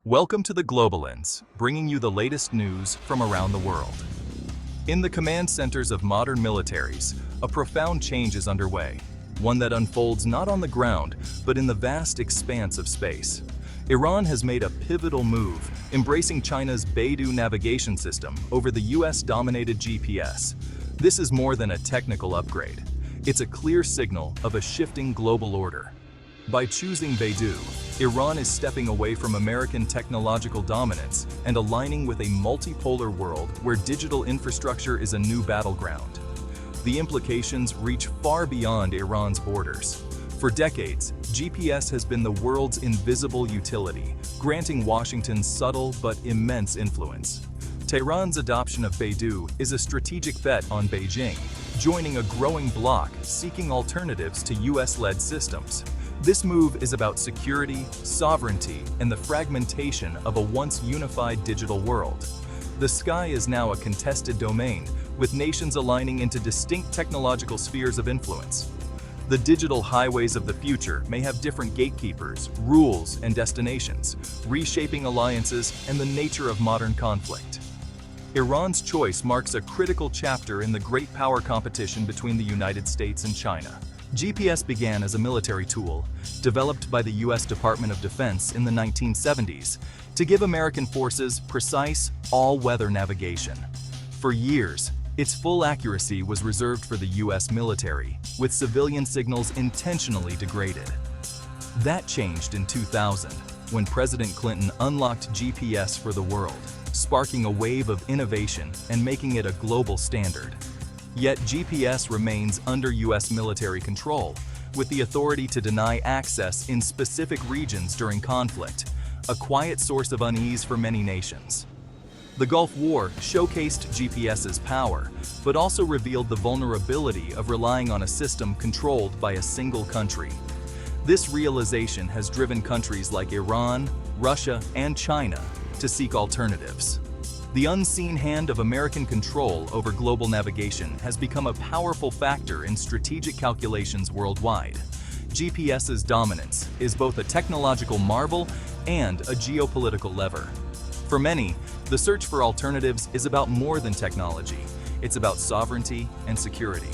Welcome to the Global Lens, bringing you the latest news from around the world. In the command centers of modern militaries, a profound change is underway, one that unfolds not on the ground, but in the vast expanse of space. Iran has made a pivotal move, embracing China's Beidou navigation system over the US-dominated GPS. This is more than a technical upgrade. It's a clear signal of a shifting global order. By choosing Beidou, Iran is stepping away from American technological dominance and aligning with a multipolar world where digital infrastructure is a new battleground. The implications reach far beyond Iran's borders. For decades, GPS has been the world's invisible utility, granting Washington subtle but immense influence. Tehran's adoption of Beidou is a strategic bet on Beijing, joining a growing bloc seeking alternatives to US-led systems. This move is about security, sovereignty, and the fragmentation of a once unified digital world. The sky is now a contested domain, with nations aligning into distinct technological spheres of influence. The digital highways of the future may have different gatekeepers, rules, and destinations, reshaping alliances and the nature of modern conflict. Iran's choice marks a critical chapter in the great power competition between the United States and China. GPS began as a military tool, developed by the US Department of Defense in the 1970s to give American forces precise, all-weather navigation. For years, its full accuracy was reserved for the US military, with civilian signals intentionally degraded. That changed in 2000, when President Clinton unlocked GPS for the world, sparking a wave of innovation and making it a global standard. Yet GPS remains under US military control, with the authority to deny access in specific regions during conflict, a quiet source of unease for many nations. The Gulf War showcased GPS's power, but also revealed the vulnerability of relying on a system controlled by a single country. This realization has driven countries like Iran, Russia, and China to seek alternatives. The unseen hand of American control over global navigation has become a powerful factor in strategic calculations worldwide. GPS's dominance is both a technological marvel and a geopolitical lever. For many, the search for alternatives is about more than technology. It's about sovereignty and security.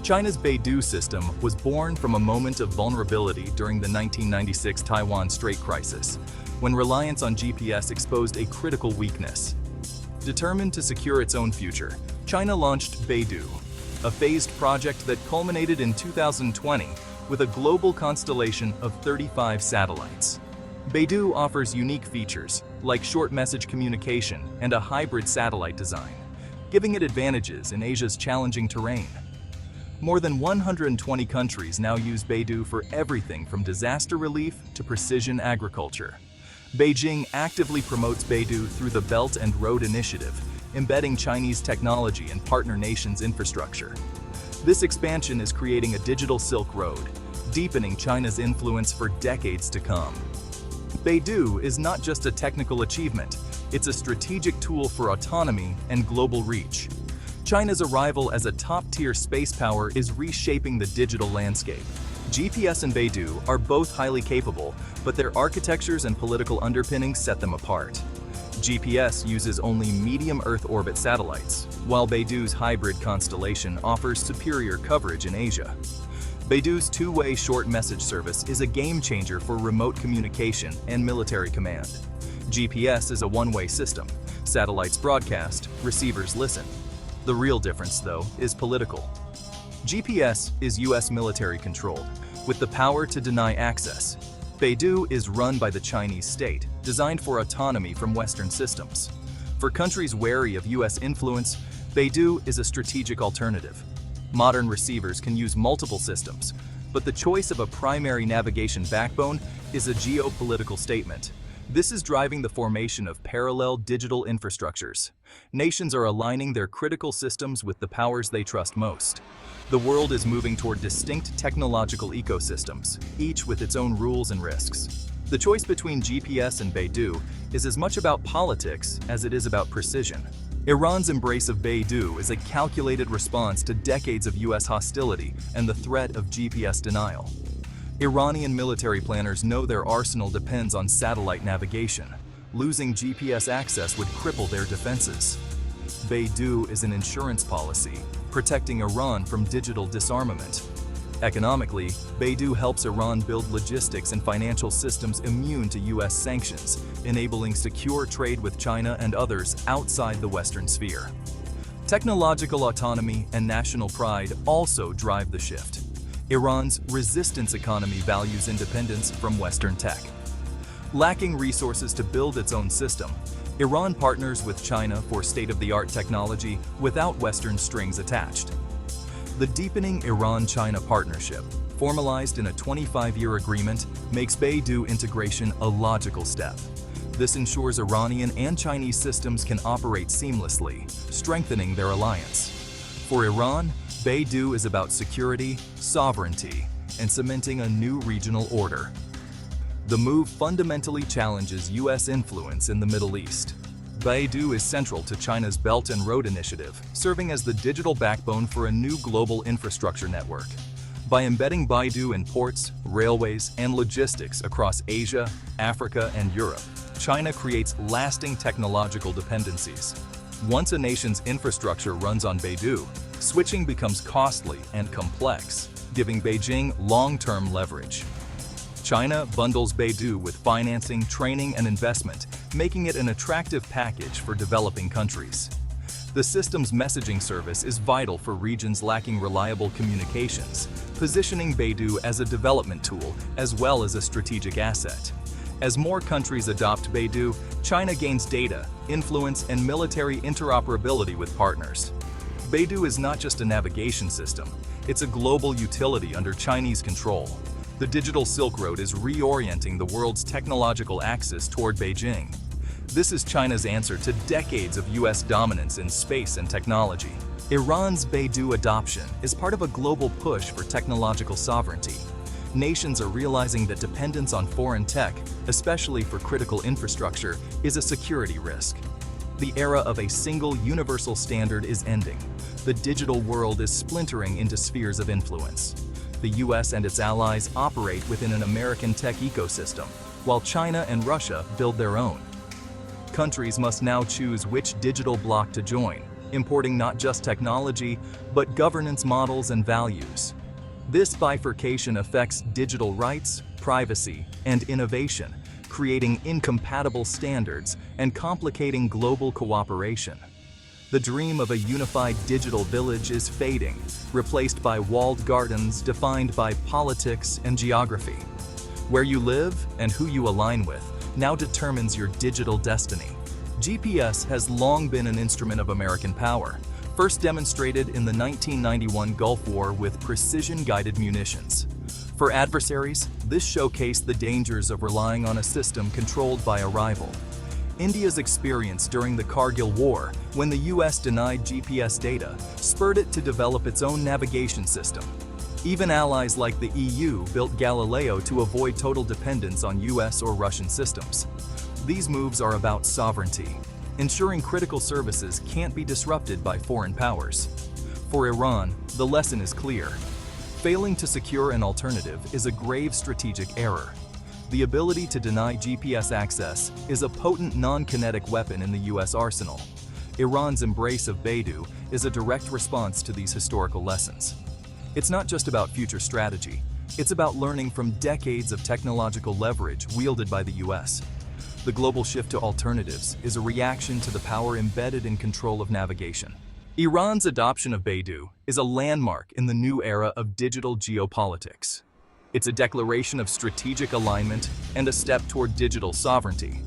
China's Beidou system was born from a moment of vulnerability during the 1996 Taiwan Strait crisis, when reliance on GPS exposed a critical weakness. Determined to secure its own future, China launched Beidou, a phased project that culminated in 2020 with a global constellation of 35 satellites. Beidou offers unique features, like short message communication and a hybrid satellite design, giving it advantages in Asia's challenging terrain. More than 120 countries now use Beidou for everything from disaster relief to precision agriculture. Beijing actively promotes Beidou through the Belt and Road Initiative, embedding Chinese technology in partner nations' infrastructure. This expansion is creating a digital Silk Road, deepening China's influence for decades to come. Beidou is not just a technical achievement, it's a strategic tool for autonomy and global reach. China's arrival as a top-tier space power is reshaping the digital landscape. GPS and Beidou are both highly capable, but their architectures and political underpinnings set them apart. GPS uses only medium Earth orbit satellites, while Beidou's hybrid constellation offers superior coverage in Asia. Beidou's two-way short message service is a game-changer for remote communication and military command. GPS is a one-way system. Satellites broadcast, receivers listen. The real difference, though, is political. GPS is US military-controlled, with the power to deny access. Beidou is run by the Chinese state, designed for autonomy from Western systems. For countries wary of US influence, Beidou is a strategic alternative. Modern receivers can use multiple systems, but the choice of a primary navigation backbone is a geopolitical statement. This is driving the formation of parallel digital infrastructures. Nations are aligning their critical systems with the powers they trust most. The world is moving toward distinct technological ecosystems, each with its own rules and risks. The choice between GPS and Beidou is as much about politics as it is about precision. Iran's embrace of Beidou is a calculated response to decades of US hostility and the threat of GPS denial. Iranian military planners know their arsenal depends on satellite navigation. Losing GPS access would cripple their defenses. Beidou is an insurance policy, protecting Iran from digital disarmament. Economically, Beidou helps Iran build logistics and financial systems immune to US sanctions, enabling secure trade with China and others outside the Western sphere. Technological autonomy and national pride also drive the shift. Iran's resistance economy values independence from Western tech. Lacking resources to build its own system, Iran partners with China for state-of-the-art technology without Western strings attached. The deepening Iran-China partnership, formalized in a 25-year agreement, makes Beidou integration a logical step. This ensures Iranian and Chinese systems can operate seamlessly, strengthening their alliance. For Iran, Beidou is about security, sovereignty, and cementing a new regional order. The move fundamentally challenges US influence in the Middle East. Beidou is central to China's Belt and Road Initiative, serving as the digital backbone for a new global infrastructure network. By embedding Beidou in ports, railways, and logistics across Asia, Africa, and Europe, China creates lasting technological dependencies. Once a nation's infrastructure runs on Beidou, switching becomes costly and complex, giving Beijing long-term leverage. China bundles Beidou with financing, training, and investment, making it an attractive package for developing countries. The system's messaging service is vital for regions lacking reliable communications, positioning Beidou as a development tool as well as a strategic asset. As more countries adopt Beidou, China gains data, influence, and military interoperability with partners. Beidou is not just a navigation system, it's a global utility under Chinese control. The digital Silk Road is reorienting the world's technological axis toward Beijing. This is China's answer to decades of US dominance in space and technology. Iran's Beidou adoption is part of a global push for technological sovereignty. Nations are realizing that dependence on foreign tech, especially for critical infrastructure, is a security risk. The era of a single universal standard is ending. The digital world is splintering into spheres of influence. The US and its allies operate within an American tech ecosystem, while China and Russia build their own. Countries must now choose which digital bloc to join, importing not just technology, but governance models and values. This bifurcation affects digital rights, privacy, and innovation, creating incompatible standards and complicating global cooperation. The dream of a unified digital village is fading, replaced by walled gardens defined by politics and geography. Where you live and who you align with now determines your digital destiny. GPS has long been an instrument of American power, first demonstrated in the 1991 Gulf War with precision-guided munitions. For adversaries, this showcased the dangers of relying on a system controlled by a rival. India's experience during the Kargil War, when the US denied GPS data, spurred it to develop its own navigation system. Even allies like the EU built Galileo to avoid total dependence on US or Russian systems. These moves are about sovereignty, ensuring critical services can't be disrupted by foreign powers. For Iran, the lesson is clear. Failing to secure an alternative is a grave strategic error. The ability to deny GPS access is a potent non-kinetic weapon in the US arsenal. Iran's embrace of Beidou is a direct response to these historical lessons. It's not just about future strategy, it's about learning from decades of technological leverage wielded by the US. The global shift to alternatives is a reaction to the power embedded in control of navigation. Iran's adoption of Beidou is a landmark in the new era of digital geopolitics. It's a declaration of strategic alignment and a step toward digital sovereignty.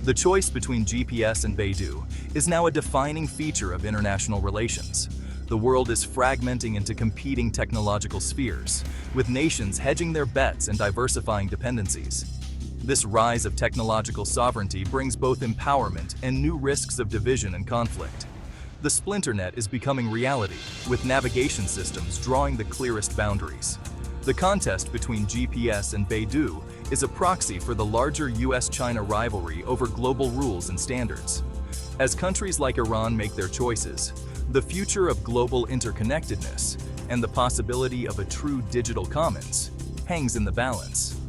The choice between GPS and Beidou is now a defining feature of international relations. The world is fragmenting into competing technological spheres, with nations hedging their bets and diversifying dependencies. This rise of technological sovereignty brings both empowerment and new risks of division and conflict. The splinter net is becoming reality, with navigation systems drawing the clearest boundaries. The contest between GPS and Beidou is a proxy for the larger US-China rivalry over global rules and standards. As countries like Iran make their choices, the future of global interconnectedness and the possibility of a true digital commons hangs in the balance.